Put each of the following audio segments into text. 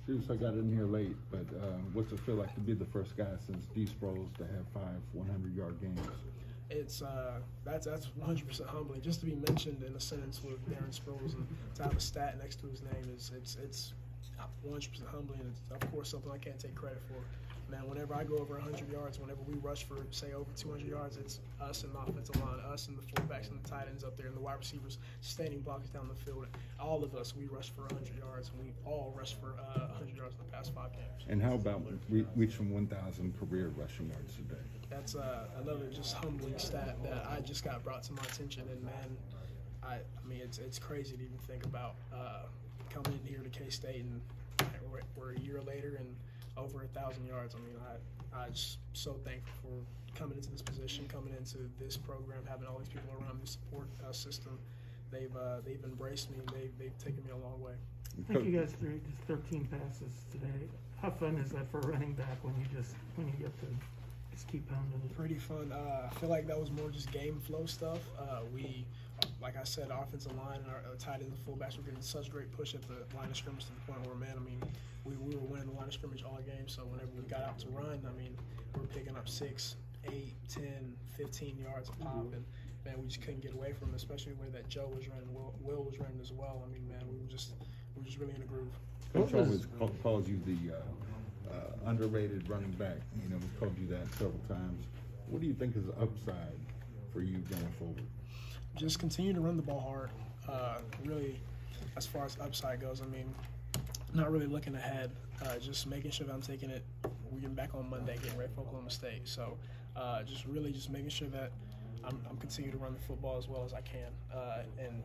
Deuce, I got in here late, but what's it feel like to be the first guy since Deuce Bros to have 5 100-yard games? It's that's 100% humbling. Just to be mentioned in a sentence with Darren Sproles and to have a stat next to his name is it's 100% humbling. It's of course something I can't take credit for. Man, whenever I go over 100 yards, whenever we rush for say over 200 yards, it's us and the offensive line, us and the fullbacks and the tight ends up there, and the wide receivers standing blocks down the field. All of us, we rush for 100 yards, and we all rushed for 100 yards in the past 5 games. And how about reaching 1,000 career rushing yards today? That's another just humbling stat that I just got brought to my attention, and man, I mean it's crazy to even think about coming in here to K-State and we're a year later and over 1,000 yards. I mean, I'm just so thankful for coming into this position, coming into this program, having all these people around me, support system. They've embraced me. They've taken me a long way. I think you guys threw just 13 passes today. How fun is that for a running back when you get to just keep pounding it? Pretty fun. I feel like that was more just game flow stuff. We, like I said, offensive line and our tight ends and fullbacks were getting such great push at the line of scrimmage to the point where, man, I mean, we were winning the line of scrimmage all game. So whenever we got out to run, I mean, we were picking up 6, 8, 10, 15 yards a pop, and man, we just couldn't get away from it, especially the way that Joe was running, Will was running as well. I mean, man, we were just really in a groove. Coach always calls you the underrated running back. You know, he's called you that several times. What do you think is the upside for you going forward? Just continue to run the ball hard. Really, as far as upside goes, I mean, not really looking ahead. Just making sure that I'm taking it. We're getting back on Monday, getting ready for Oklahoma State. So, just making sure that I'm continuing to run the football as well as I can. And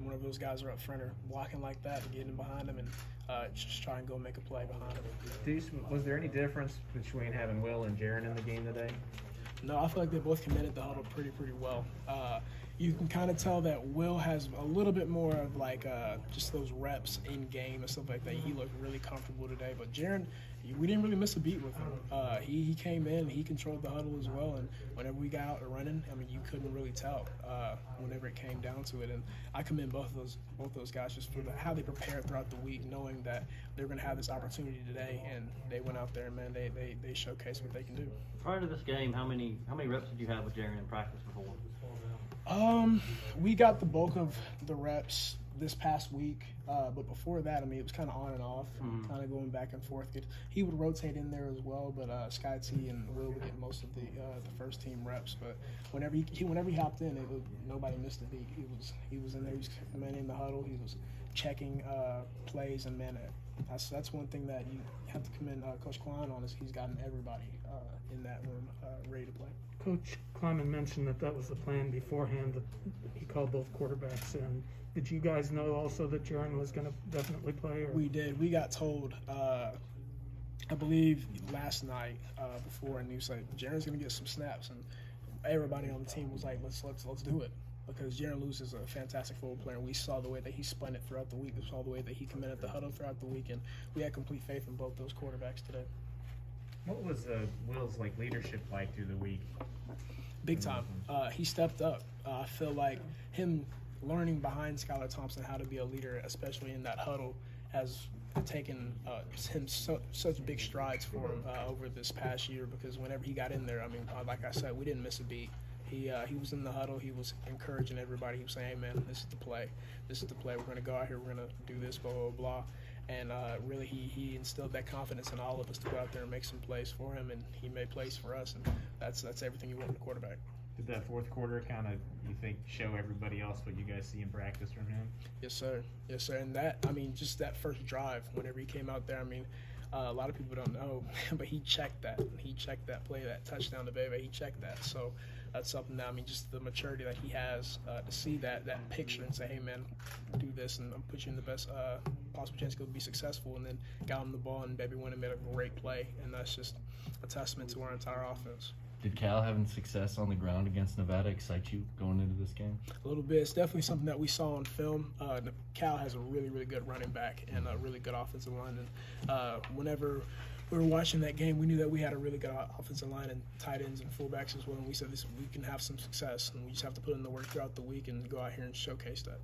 one of those guys are up front or blocking like that, and getting behind them and just try and go make a play behind them. Deuce, was there any difference between having Will and Jaron in the game today? No, I feel like they both committed the huddle pretty well. You can kind of tell that Will has a little bit more of like just those reps in game and stuff like that. He looked really comfortable today. But Jaron, we didn't really miss a beat with him. He came in, he controlled the huddle as well. And whenever we got out and running, I mean, you couldn't really tell whenever it came down to it. And I commend both those guys just for how they prepared throughout the week, knowing that they were going to have this opportunity today. And they went out there and, man, they showcased what they can do. Prior to this game, how many reps did you have with Jaron in practice before? We got the bulk of the reps this past week, but before that, I mean, it was kind of on and off, kind of going back and forth. He would rotate in there as well, but Sky T and Will would get most of the first team reps. But whenever he hopped in, nobody missed a beat. He was in there, he was commanding the huddle, he was checking plays, and man, that's one thing that you have to commend Coach Klein on, is he's gotten everybody in that room ready to play. Coach Kleiman mentioned that was the plan beforehand, that he called both quarterbacks in. Did you guys know also that Jaron was going to definitely play? Or? We did. We got told, I believe last night before, and he was like, Jaron's going to get some snaps, and everybody on the team was like, let's do it, because Jaron Lewis is a fantastic football player, and we saw the way that he spun it throughout the week. We saw the way that he committed the huddle throughout the week, and we had complete faith in both those quarterbacks today. What was Will's leadership like through the week? Big time. He stepped up. I feel like him learning behind Skylar Thompson how to be a leader, especially in that huddle, has taken him such big strides for him over this past year, because whenever he got in there, I mean, like I said, we didn't miss a beat. He was in the huddle. He was encouraging everybody. He was saying, hey, man, this is the play. This is the play. We're going to go out here. We're going to do this, blah, blah, blah. And really, he instilled that confidence in all of us to go out there and make some plays for him, and he made plays for us, and that's everything you want in a quarterback. Did that fourth quarter kind of, you think, show everybody else what you guys see in practice from him? Yes, sir. Yes, sir. And that, I mean, just that first drive, whenever he came out there, I mean, a lot of people don't know, but he checked that. He checked that play, that touchdown to Bebe. He checked that. So that's something that, I mean, just the maturity that he has to see that picture and say, hey, man, do this, and I'll put you in the best possible chance to be successful, and then got him the ball, and Bebe went and made a great play. And that's just a testament to our entire offense. Did Cal having success on the ground against Nevada excite you going into this game? A little bit. It's definitely something that we saw on film. Cal has a really, really good running back and a really good offensive line. And whenever we were watching that game, we knew that we had a really good offensive line and tight ends and fullbacks as well. And we said we can have some success, and we just have to put in the work throughout the week and go out here and showcase that.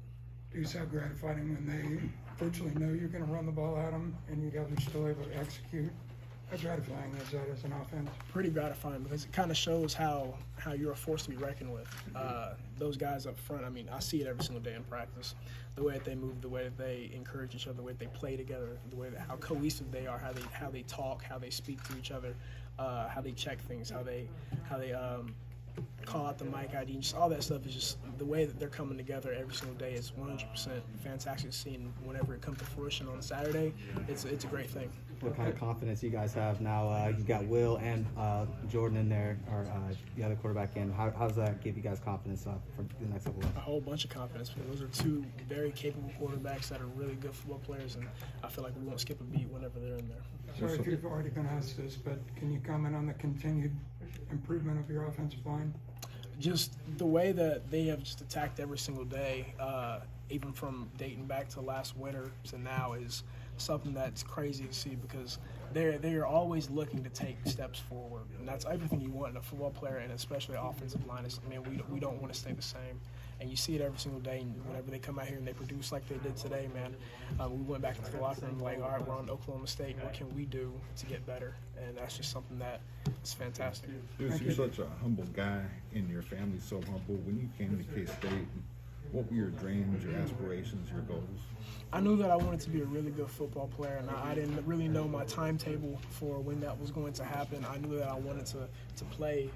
Deuce, how gratifying when they virtually know you're going to run the ball at them and you guys are still able to execute. How gratifying is that as an offense? Pretty gratifying because it kind of shows how you're a force to be reckoned with. Those guys up front, I mean, I see it every single day in practice. The way that they move, the way that they encourage each other, the way that they play together, the way that how cohesive they are, how they talk, how they speak to each other, how they check things, how they call out the mic ID, just all that stuff is just the way that they're coming together every single day is 100% fantastic to see. And whenever it comes to fruition on Saturday, it's a great thing. What kind of confidence you guys have now? You got Will and Jordan in there, or the other quarterback in. How does that give you guys confidence for the next couple of A whole bunch of confidence. Those are two very capable quarterbacks that are really good football players, and I feel like we won't skip a beat whenever they're in there. Sorry if you've already been asked this, but can you comment on the continued improvement of your offensive line? Just the way that they have just attacked every single day, even from dating back to last winter to now, is something that's crazy to see because they're always looking to take steps forward, and that's everything you want in a football player, and especially offensive line. Is, I mean, we don't want to stay the same, and you see it every single day. And whenever they come out here and they produce like they did today, man, we went back into the locker room like, all right, we're on Oklahoma State. What can we do to get better? And that's just something that is fantastic. Deuce, you're such a humble guy, and your family's so humble. When you came to K-State, what were your dreams, your aspirations, your goals? I knew that I wanted to be a really good football player, and I didn't really know my timetable for when that was going to happen. I knew that I wanted to play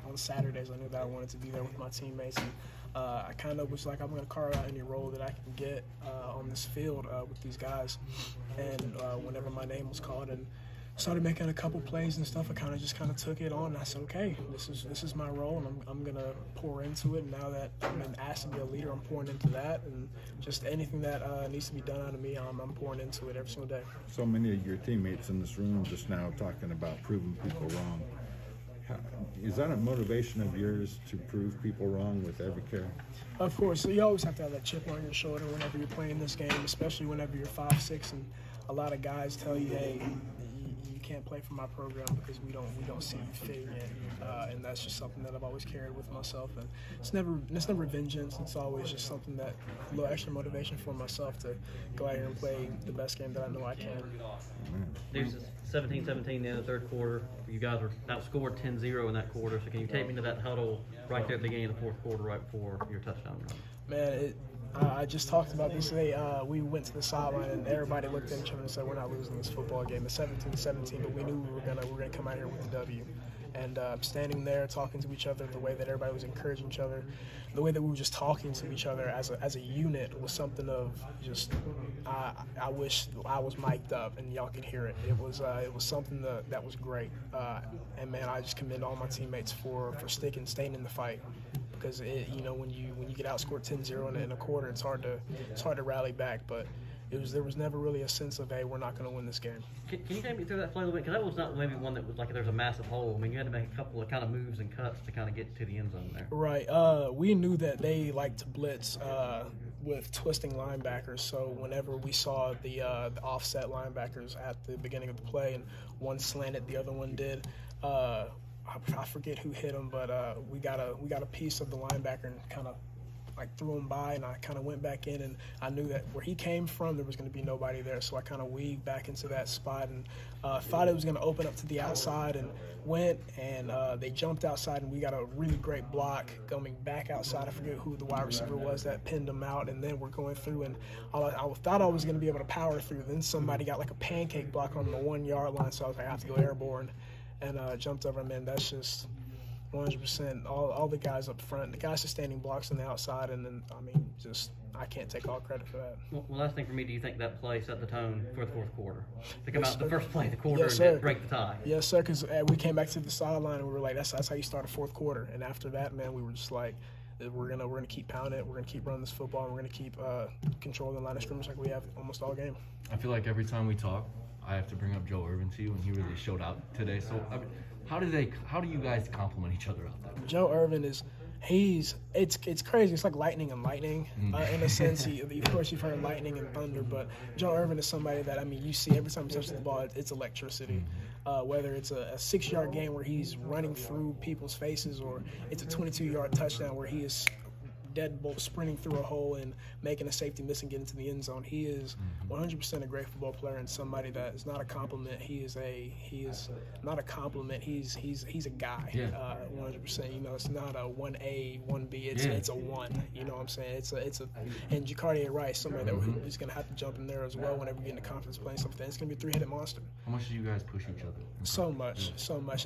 on Saturdays. I knew that I wanted to be there with my teammates. And, I kind of was like, I'm going to carve out any role that I can get on this field with these guys. And whenever my name was called and started making a couple plays and stuff, I kind of took it on. And I said, okay, this is my role, and I'm going to pour into it. And now that I'm been asked to be a leader, I'm pouring into that. And just anything that needs to be done out of me, I'm pouring into it every single day. So many of your teammates in this room just now talking about proving people wrong. Is that a motivation of yours to prove people wrong with every carry? Of course. So you always have to have that chip on your shoulder whenever you're playing this game, especially whenever you're 5'6", and a lot of guys tell you, hey, you can't play for my program because we don't see you fitting in, and that's just something that I've always carried with myself. And it's never vengeance. It's always just something that a little extra motivation for myself to go out here and play the best game that I know I can. Deuce, 17-17 in the third quarter. You guys were outscored 10-0 in that quarter. So can you take me to that huddle right there at the beginning of the fourth quarter, right before your touchdown run? Man, I just talked about this today. We went to the sideline and everybody looked at each other and said, "We're not losing this football game. It's 17-17, but we knew we were gonna come out here with the W." And standing there talking to each other, the way that everybody was encouraging each other, the way that we were just talking to each other as a unit was something of just I wish I was mic'd up and y'all could hear it. It was something that was great. And man, I just commend all my teammates for staying in the fight. Because when you get outscored 10-0 in a quarter, it's hard to rally back. But there was never really a sense of, hey, we're not going to win this game. Can you take me through that play a little bit? Because that was not maybe one that was like there's a massive hole. I mean, you had to make a couple of kind of moves and cuts to kind of get to the end zone there. Right. We knew that they like to blitz with twisting linebackers. So whenever we saw the offset linebackers at the beginning of the play, and one slanted, the other one did. I forget who hit him, but we got a piece of the linebacker and kind of like threw him by, and I kind of went back in, and I knew that where he came from there was going to be nobody there, so I kind of weaved back into that spot and thought it was going to open up to the outside, and went, and they jumped outside, and we got a really great block coming back outside. I forget who the wide receiver was that pinned him out, and then we're going through, and I thought I was going to be able to power through. Then somebody got like a pancake block on the 1 yard line, so I was like, I have to go airborne. And jumped over, man. That's just 100%. All the guys up front, the guys are standing blocks on the outside, and then I can't take all credit for that. Well, last thing for me, do you think that play set the tone for the fourth quarter? To come out the first play of the quarter and break the tie. Yes, sir. Because we came back to the sideline and we were like, that's how you start a fourth quarter. And after that, man, we were just like, we're gonna keep pounding it. We're gonna keep running this football, and we're gonna keep controlling the line of scrimmage like we have almost all game. I feel like every time we talk, I have to bring up Joe Irvin to you, and he really showed out today. So, I mean, how do you guys compliment each other out there? Joe Irvin it's crazy. It's like lightning and lightning in a sense. Of course, you've heard lightning and thunder, but Joe Irvin is somebody that, I mean, you see every time he touches the ball, it's electricity. Whether it's a 6-yard game where he's running through people's faces, or it's a 22-yard touchdown where he is deadbolt sprinting through a hole and making a safety miss and getting to the end zone. He is 100% a great football player and somebody that is not a compliment. He is not a compliment. He's a guy. 100%. You know, it's not a 1A, 1B. It's a 1. You know what I'm saying? It's a and Jacardier Rice, somebody that is going to have to jump in there as well whenever we get into conference play and stuff like that. It's going to be a 3-headed monster. How much do you guys push each other? So much.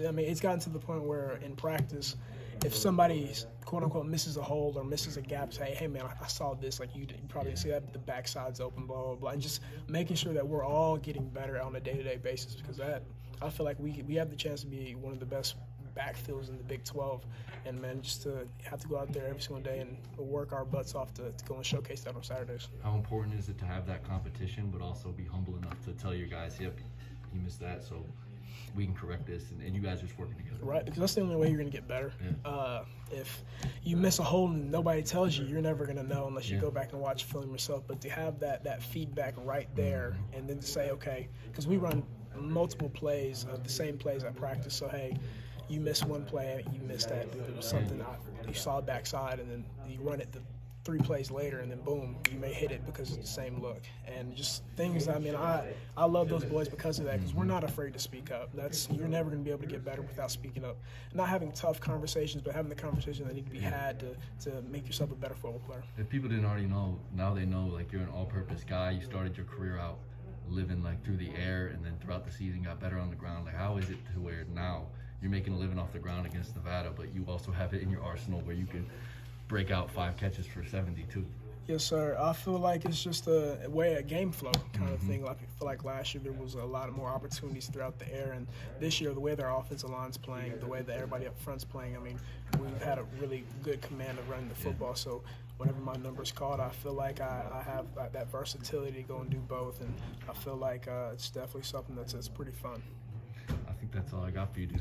I mean, it's gotten to the point where in practice, if somebody quote unquote misses a hole or misses a gap, say, hey man, I saw this, like you probably didn't see that, but the backside's open, blah blah blah, and just making sure that we're all getting better on a day-to-day basis, because I feel like we have the chance to be one of the best backfields in the Big 12, and man, just to have to go out there every single day and work our butts off to go and showcase that on Saturdays. How important is it to have that competition, but also be humble enough to tell your guys, yep, you missed that, so we can correct this, and you guys are just working together. Right, because that's the only way you're going to get better. If you miss a hole and nobody tells you, you're never going to know unless you go back and watch film yourself. But to have that feedback right there, and then to say, okay, because we run multiple plays, the same plays at practice, so hey, you missed one play, you missed that. There was something, you saw backside, and then you run it 3 plays later, and then boom, you may hit it because it's the same look. And just things, I mean, I love those boys because of that, because we're not afraid to speak up. You're never going to be able to get better without speaking up. Not having tough conversations, but having the conversations that need to be had to make yourself a better football player. If people didn't already know, now they know, like, you're an all-purpose guy. You started your career out living, like, through the air, and then throughout the season got better on the ground. Like, how is it to where now you're making a living off the ground against Nevada, but you also have it in your arsenal where you can break out 5 catches for 72? Yes, sir. I feel like it's just a game flow kind of thing. Like, I feel like last year there was a lot more opportunities throughout the air, and this year the way their offensive line's playing, the way that everybody up front's playing, I mean, we've had a really good command of running the football. So whenever my number's called, I feel like I have that versatility to go and do both, and I feel like it's definitely something that's pretty fun. I think that's all I got for you, Deuce.